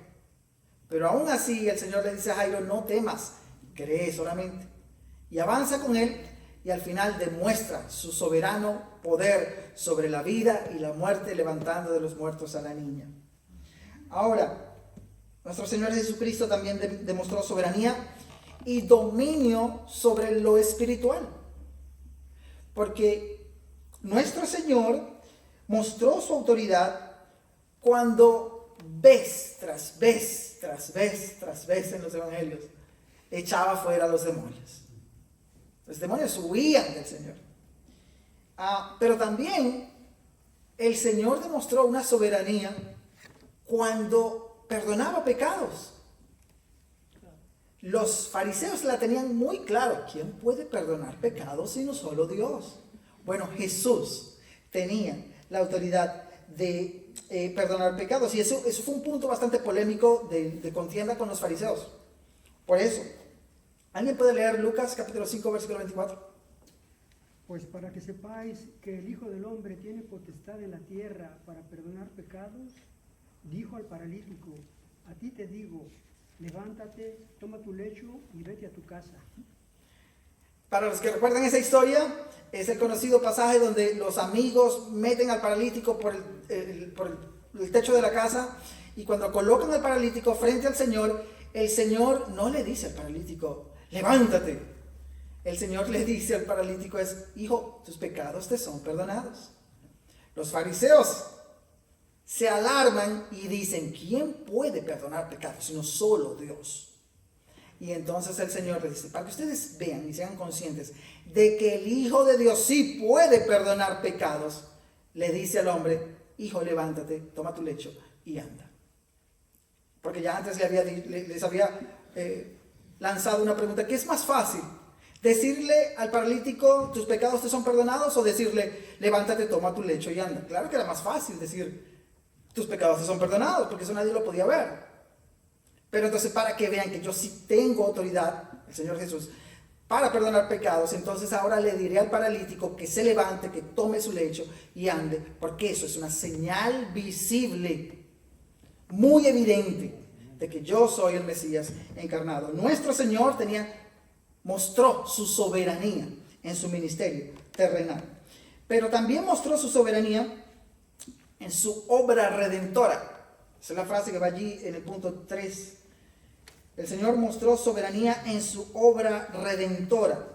Pero aún así el Señor le dice a Jairo: no temas, cree solamente. Y avanza con él y al final demuestra su soberano poder sobre la vida y la muerte, levantando de los muertos a la niña. Ahora, nuestro Señor Jesucristo también demostró soberanía y dominio sobre lo espiritual. Porque nuestro Señor mostró su autoridad cuando vez tras vez en los evangelios echaba fuera a los demonios. Los demonios huían del Señor. Pero también el Señor demostró una soberanía cuando perdonaba pecados. Los fariseos la tenían muy claro: ¿quién puede perdonar pecados sino solo Dios? Bueno, Jesús tenía la autoridad de perdonar pecados, y eso fue un punto bastante polémico de contienda con los fariseos. Por eso, ¿alguien puede leer Lucas capítulo 5 versículo 24? Pues para que sepáis que el Hijo del Hombre tiene potestad en la tierra para perdonar pecados, dijo al paralítico: a ti te digo, levántate, toma tu lecho y vete a tu casa. Para los que recuerdan esa historia, es el conocido pasaje donde los amigos meten al paralítico por el techo de la casa, y cuando colocan al paralítico frente al Señor, el Señor no le dice al paralítico: levántate. El Señor le dice al paralítico: hijo, tus pecados te son perdonados. Los fariseos se alarman y dicen: ¿quién puede perdonar pecados sino solo Dios? Y entonces el Señor les dice, para que ustedes vean y sean conscientes de que el Hijo de Dios sí puede perdonar pecados, le dice al hombre: hijo, levántate, toma tu lecho y anda. Porque ya antes les había lanzado una pregunta: ¿qué es más fácil? ¿Decirle al paralítico tus pecados te son perdonados, o decirle levántate, toma tu lecho y anda? Claro que era más fácil decir tus pecados te son perdonados, porque eso nadie lo podía ver. Pero entonces, para que vean que yo sí tengo autoridad, el Señor Jesús, para perdonar pecados, entonces ahora le diré al paralítico que se levante, que tome su lecho y ande, porque eso es una señal visible, muy evidente, de que yo soy el Mesías encarnado. Nuestro Señor mostró su soberanía en su ministerio terrenal, pero también mostró su soberanía en su obra redentora. Esa es la frase que va allí en el punto 3. El Señor mostró soberanía en su obra redentora.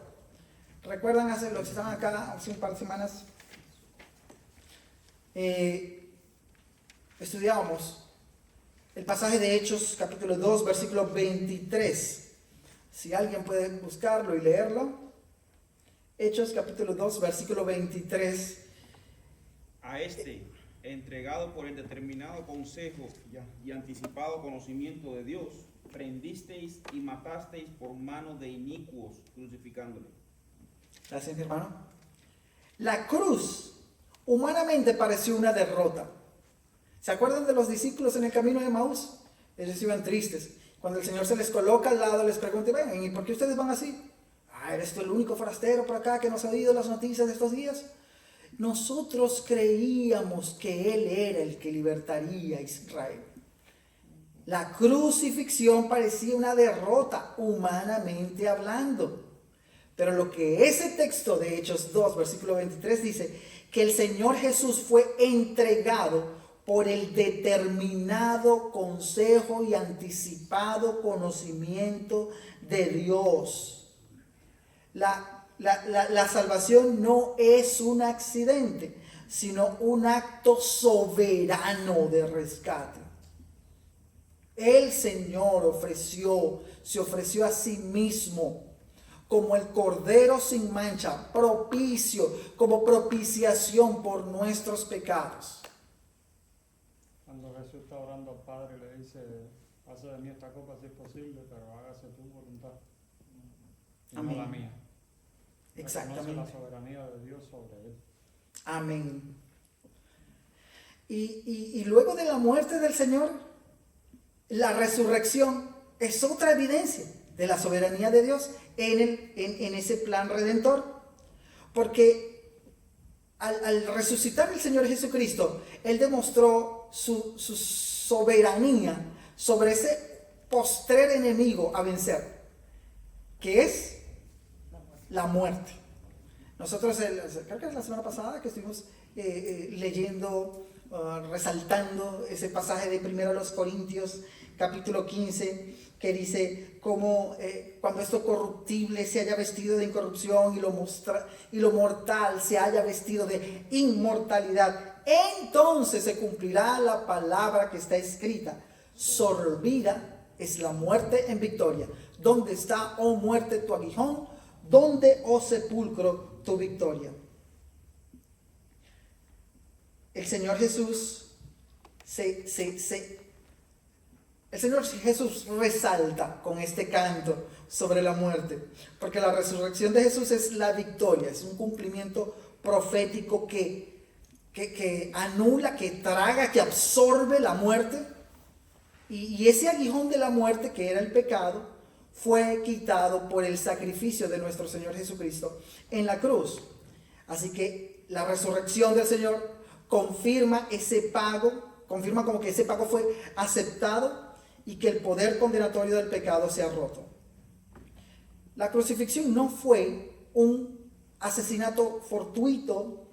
¿Recuerdan hace los que estaban acá hace un par de semanas? Estudiábamos el pasaje de Hechos capítulo 2 versículo 23. Si alguien puede buscarlo y leerlo. Hechos capítulo 2 versículo 23. A este, entregado por el determinado consejo y anticipado conocimiento de Dios, prendisteis y matasteis por mano de inicuos, crucificándole. Gracias, mi hermano. La cruz humanamente pareció una derrota. O ¿Se acuerdan de los discípulos en el camino de Emaús? Ellos iban tristes. Cuando el Señor se les coloca al lado, les pregunta, ven, ¿y por qué ustedes van así? ¿Eres tú el único forastero por acá que no ha oído las noticias de estos días? Nosotros creíamos que Él era el que libertaría a Israel. La crucifixión parecía una derrota, humanamente hablando. Pero lo que ese texto de Hechos 2, versículo 23 dice, que el Señor Jesús fue entregado por el determinado consejo y anticipado conocimiento de Dios. La salvación no es un accidente, sino un acto soberano de rescate. El Señor se ofreció a sí mismo como el Cordero sin mancha, propicio, como propiciación por nuestros pecados. Cuando Jesús está orando al Padre, le dice, pase de mí esta copa si es posible, pero hágase tu voluntad, y no la mía. Exactamente. Reconoce la soberanía de Dios sobre él. Amén. Y luego de la muerte del Señor, la resurrección es otra evidencia de la soberanía de Dios en ese plan redentor. Porque al resucitar el Señor Jesucristo, Él demostró su soberanía sobre ese postrer enemigo a vencer, que es la muerte. Nosotros, creo que es la semana pasada que estuvimos leyendo, resaltando ese pasaje de 1 Corintios capítulo 15, que dice cómo cuando esto corruptible se haya vestido de incorrupción y lo mortal se haya vestido de inmortalidad, entonces se cumplirá la palabra que está escrita: sorbida es la muerte en victoria. ¿Dónde está, oh muerte, tu aguijón? ¿Dónde, oh sepulcro, tu victoria? El Señor Jesús el Señor Jesús resalta con este canto sobre la muerte, porque la resurrección de Jesús es la victoria, es un cumplimiento profético que anula, que traga, que absorbe la muerte, y ese aguijón de la muerte, que era el pecado, fue quitado por el sacrificio de nuestro Señor Jesucristo en la cruz. Así que la resurrección del Señor confirma ese pago, confirma como que ese pago fue aceptado y que el poder condenatorio del pecado se ha roto. La crucifixión no fue un asesinato fortuito.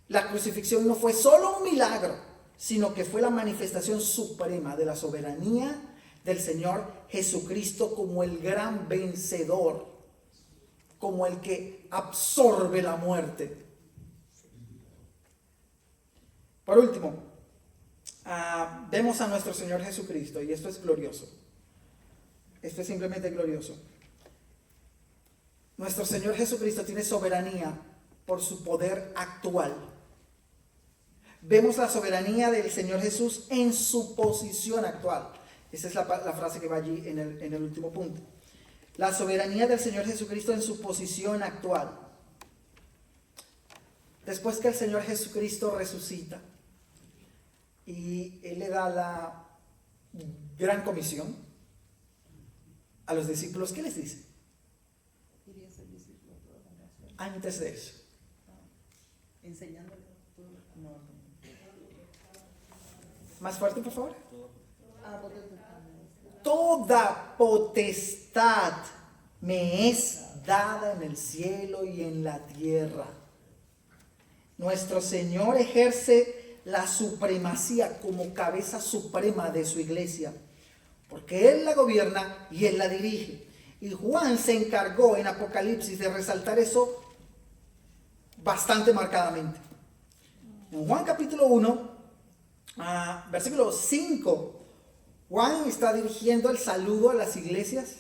La crucifixión no fue solo un milagro, sino que fue la manifestación suprema de la soberanía del Señor Jesucristo como el gran vencedor, como el que absorbe la muerte. Por último, vemos a nuestro Señor Jesucristo, y esto es glorioso. Esto es simplemente glorioso. Nuestro Señor Jesucristo tiene soberanía por su poder actual. Vemos la soberanía del Señor Jesús en su posición actual. Esa es la frase que va allí en el último punto. La soberanía del Señor Jesucristo en su posición actual. Después que el Señor Jesucristo resucita y Él le da la gran comisión a los discípulos, ¿qué les dice? Antes de eso. Enseñándole todo. No. Más fuerte, por favor. Potestad. Toda potestad me es dada en el cielo y en la tierra. Nuestro Señor ejerce la supremacía como cabeza suprema de su iglesia, porque Él la gobierna y Él la dirige. Y Juan se encargó en Apocalipsis de resaltar eso bastante marcadamente. En Juan capítulo 1, versículo 5, Juan está dirigiendo el saludo a las iglesias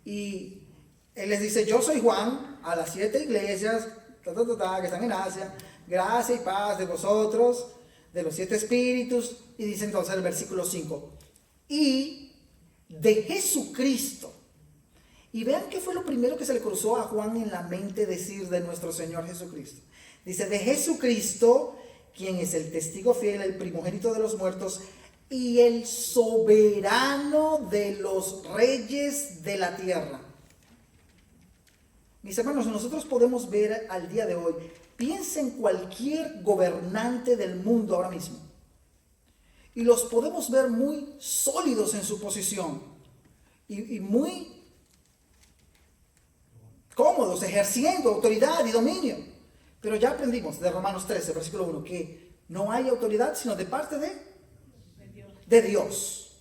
y él les dice: yo soy Juan, a las 7 iglesias que están en Asia, gracia y paz de vosotros, de los 7 espíritus. Y dice entonces el versículo 5, y de Jesucristo. Y vean qué fue lo primero que se le cruzó a Juan en la mente decir de nuestro Señor Jesucristo. Dice: de Jesucristo, quien es el testigo fiel, el primogénito de los muertos y el soberano de los reyes de la tierra. Mis hermanos, nosotros podemos ver al día de hoy, piensa en cualquier gobernante del mundo ahora mismo, y los podemos ver muy sólidos en su posición y muy cómodos, ejerciendo autoridad y dominio. Pero ya aprendimos de Romanos 13, versículo 1, que no hay autoridad sino de parte de Dios.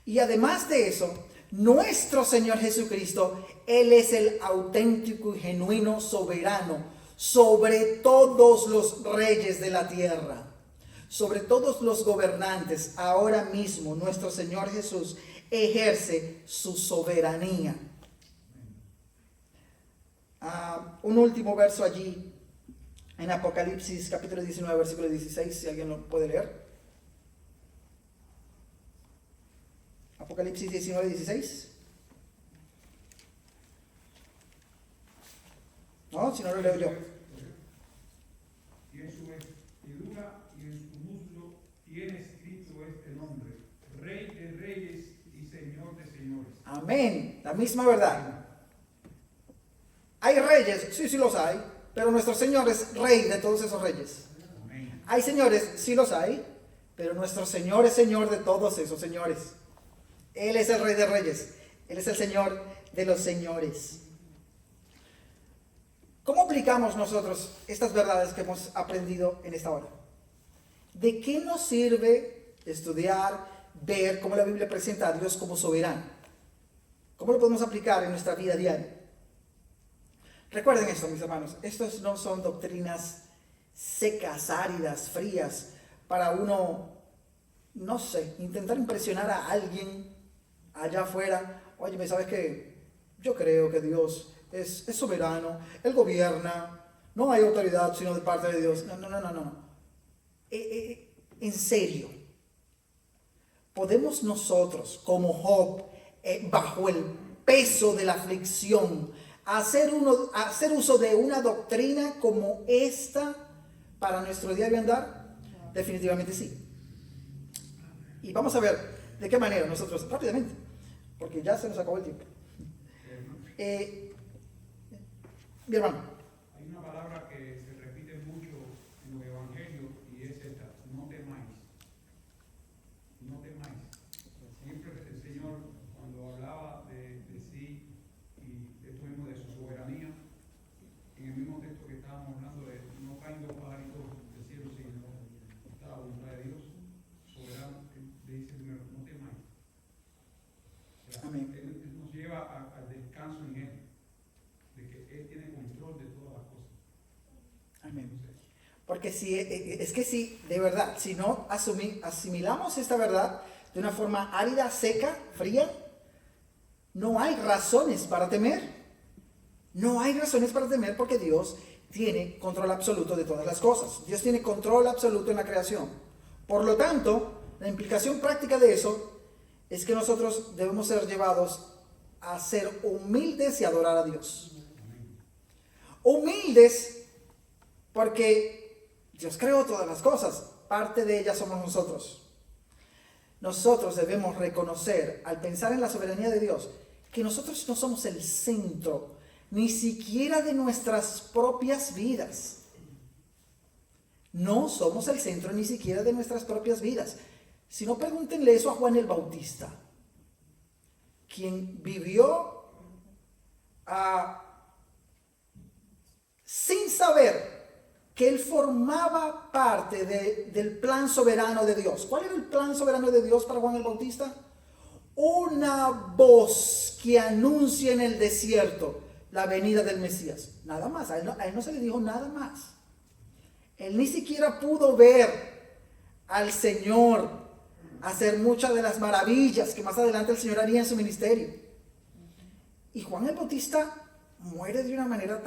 Y además de eso, nuestro Señor Jesucristo, Él es el auténtico y genuino soberano sobre todos los reyes de la tierra, sobre todos los gobernantes. Ahora mismo nuestro Señor Jesús ejerce su soberanía. Un último verso allí en Apocalipsis capítulo 19 versículo 16, si alguien lo puede leer. Apocalipsis 19, 16. No, si no lo leo yo. Y en su vestidura y en su muslo tiene escrito este nombre: Rey de Reyes y Señor de Señores. Amén. La misma verdad. ¿Hay reyes? Sí los hay. Pero nuestro Señor es rey de todos esos reyes. Amén. ¿Hay señores? Sí los hay. Pero nuestro Señor es Señor de todos esos señores. Él es el Rey de Reyes. Él es el Señor de los señores. ¿Cómo aplicamos nosotros estas verdades que hemos aprendido en esta hora? ¿De qué nos sirve estudiar, ver cómo la Biblia presenta a Dios como soberano? ¿Cómo lo podemos aplicar en nuestra vida diaria? Recuerden esto, mis hermanos. Estos no son doctrinas secas, áridas, frías, para uno, no sé, intentar impresionar a alguien allá afuera. Oye, ¿sabes qué? Yo creo que Dios es soberano, Él gobierna, no hay autoridad sino de parte de Dios. No. En serio, ¿podemos nosotros, como Job, bajo el peso de la aflicción, hacer uso de una doctrina como esta para nuestro diario andar? Definitivamente sí. Y vamos a ver de qué manera nosotros, rápidamente, porque ya se nos acabó el tiempo. Mi hermano. Hay una palabra que se repite mucho en los evangelios y es esta: no temáis. No temáis. Siempre el Señor, cuando hablaba de sí y de esto mismo, de su soberanía, en el mismo texto que estábamos hablando de no caen dos pajaritos del cielo, sino está la voluntad de Dios soberano, le dice primero: no temáis. O sea, Amén. Él nos lleva al descanso en Él, de que Él tiene control de todas las cosas. Amén. Porque si de verdad, si no asimilamos esta verdad de una forma árida, seca, fría, no hay razones para temer. No hay razones para temer, porque Dios tiene control absoluto de todas las cosas. Dios tiene control absoluto en la creación. Por lo tanto, la implicación práctica de eso es que nosotros debemos ser llevados a ser humildes y adorar a Dios. Humildes porque Dios creó todas las cosas, parte de ellas somos nosotros. Nosotros debemos reconocer, al pensar en la soberanía de Dios, que nosotros no somos el centro ni siquiera de nuestras propias vidas. No somos el centro ni siquiera de nuestras propias vidas. Si no, pregúntenle eso a Juan el Bautista, quien vivió sin saber que él formaba parte del plan soberano de Dios. ¿Cuál era el plan soberano de Dios para Juan el Bautista? Una voz que anuncia en el desierto la venida del Mesías. Nada más, a él no se le dijo nada más. Él ni siquiera pudo ver al Señor hacer muchas de las maravillas que más adelante el Señor haría en su ministerio. Y Juan el Bautista muere de una manera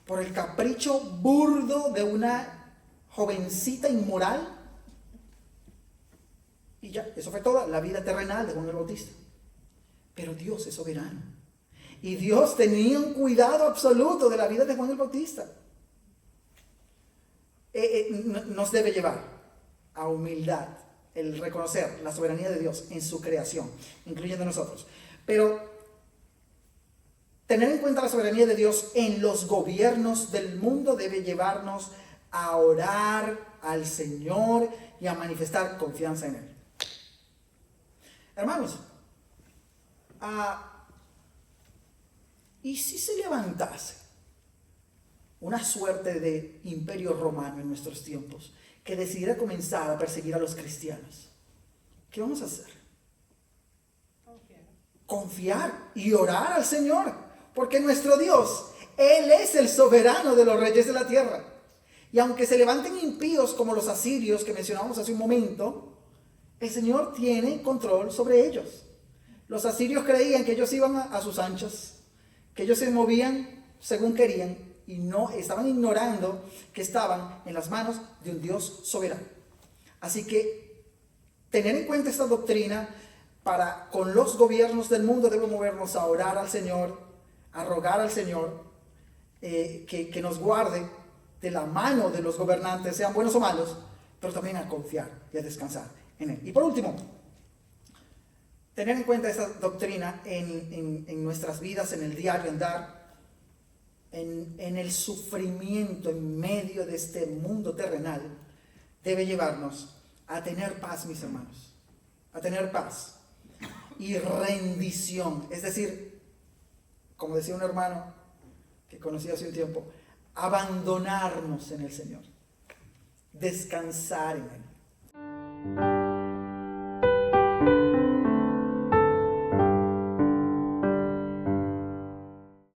por el capricho burdo de una jovencita inmoral. Y ya, eso fue toda la vida terrenal de Juan el Bautista. Pero Dios es soberano. Y Dios tenía un cuidado absoluto de la vida de Juan el Bautista. nos debe llevar a humildad, el reconocer la soberanía de Dios en su creación, incluyendo nosotros. Pero tener en cuenta la soberanía de Dios en los gobiernos del mundo debe llevarnos a orar al Señor y a manifestar confianza en Él. Hermanos, ¿y si se levantase una suerte de imperio romano en nuestros tiempos que decidiera comenzar a perseguir a los cristianos? ¿Qué vamos a hacer? Confiar y orar al Señor, porque nuestro Dios, Él es el soberano de los reyes de la tierra. Y aunque se levanten impíos como los asirios que mencionamos hace un momento, el Señor tiene control sobre ellos. Los asirios creían que ellos iban a sus anchas, que ellos se movían según querían y no estaban ignorando que estaban en las manos de un Dios soberano. Así que tener en cuenta esta doctrina para con los gobiernos del mundo debe movernos a orar al Señor, a rogar al Señor que nos guarde de la mano de los gobernantes, sean buenos o malos, pero también a confiar y a descansar en Él. Y por último, tener en cuenta esta doctrina en nuestras vidas, en el diario andar, en el sufrimiento en medio de este mundo terrenal, debe llevarnos a tener paz, mis hermanos, a tener paz y rendición. Es decir, como decía un hermano que conocí hace un tiempo, abandonarnos en el Señor, descansar en Él.